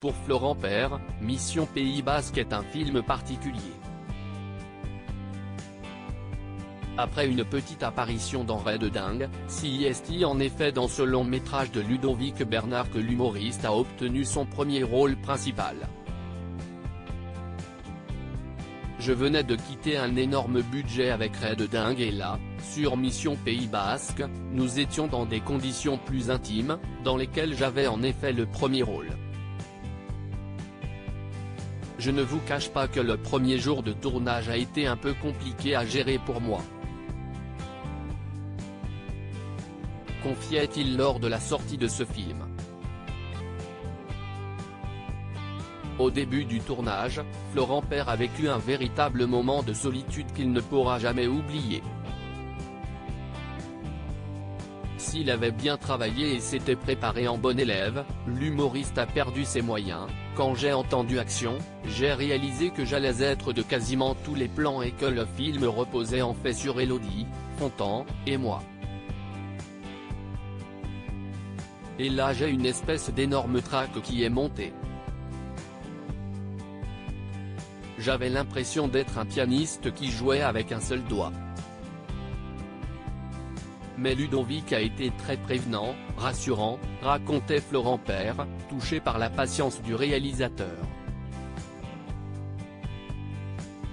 Pour Florent Père, Mission Pays Basque est un film particulier. Après une petite apparition dans Ray de Dingue, CIST en effet dans ce long métrage de Ludovic Bernard que l'humoriste a obtenu son premier rôle principal. Je venais de quitter un énorme budget avec Ray de Dingue et là, sur Mission Pays Basque, nous étions dans des conditions plus intimes, dans lesquelles j'avais en effet le premier rôle. Je ne vous cache pas que le premier jour de tournage a été un peu compliqué à gérer pour moi. Confiait-il lors de la sortie de ce film. Au début du tournage, Florent Père a vécu un véritable moment de solitude qu'il ne pourra jamais oublier. S'il avait bien travaillé et s'était préparé en bon élève, l'humoriste a perdu ses moyens. Quand j'ai entendu action, j'ai réalisé que j'allais être de quasiment tous les plans et que le film reposait en fait sur Élodie, Fontan, et moi. Et là j'ai une espèce d'énorme trac qui est montée. J'avais l'impression d'être un pianiste qui jouait avec un seul doigt. Mais Ludovic a été très prévenant, rassurant, racontait Florent Père, touché par la patience du réalisateur.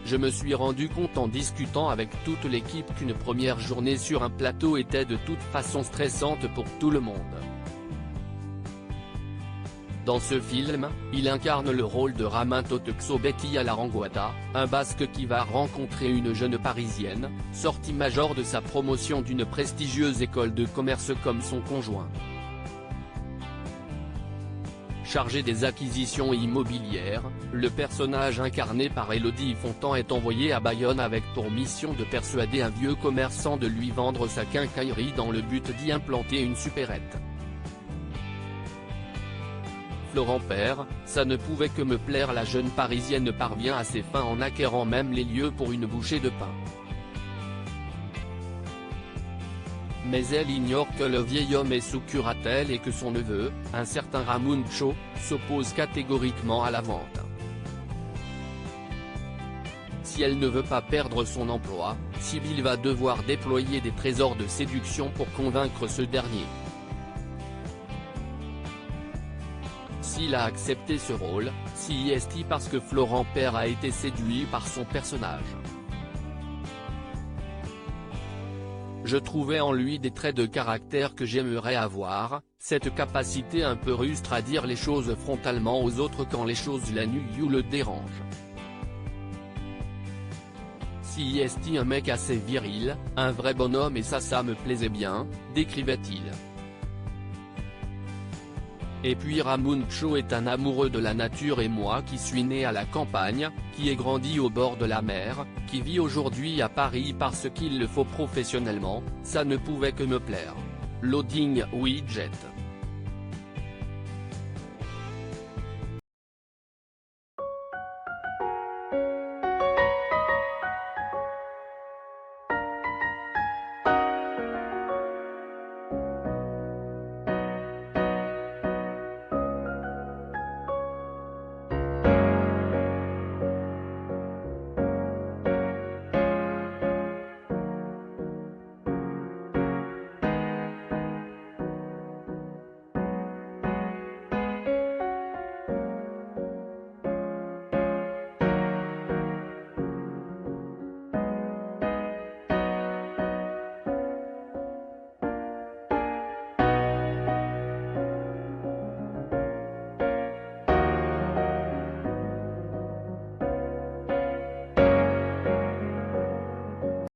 Je me suis rendu compte en discutant avec toute l'équipe qu'une première journée sur un plateau était de toute façon stressante pour tout le monde. Dans ce film, il incarne le rôle de Ramin Totexobeti Alarangouata, un Basque qui va rencontrer une jeune Parisienne, sortie major de sa promotion d'une prestigieuse école de commerce comme son conjoint. Chargé des acquisitions immobilières, le personnage incarné par Élodie Fontan est envoyé à Bayonne avec pour mission de persuader un vieux commerçant de lui vendre sa quincaillerie dans le but d'y implanter une supérette. Florent Père, ça ne pouvait que me plaire. La jeune Parisienne parvient à ses fins en acquérant même les lieux pour une bouchée de pain. Mais elle ignore que le vieil homme est sous curatelle et que son neveu, un certain Ramoun Cho, s'oppose catégoriquement à la vente. Si elle ne veut pas perdre son emploi, Sybille va devoir déployer des trésors de séduction pour convaincre ce dernier. S'il a accepté ce rôle, CIST parce que Florent Père a été séduit par son personnage. Je trouvais en lui des traits de caractère que j'aimerais avoir, cette capacité un peu rustre à dire les choses frontalement aux autres quand les choses l'ennuient ou le dérangent. CIST un mec assez viril, un vrai bonhomme et ça me plaisait bien, décrivait-il. Et puis Ramoun Cho est un amoureux de la nature et moi qui suis né à la campagne, qui ai grandi au bord de la mer, qui vit aujourd'hui à Paris parce qu'il le faut professionnellement, ça ne pouvait que me plaire. Loading Widget.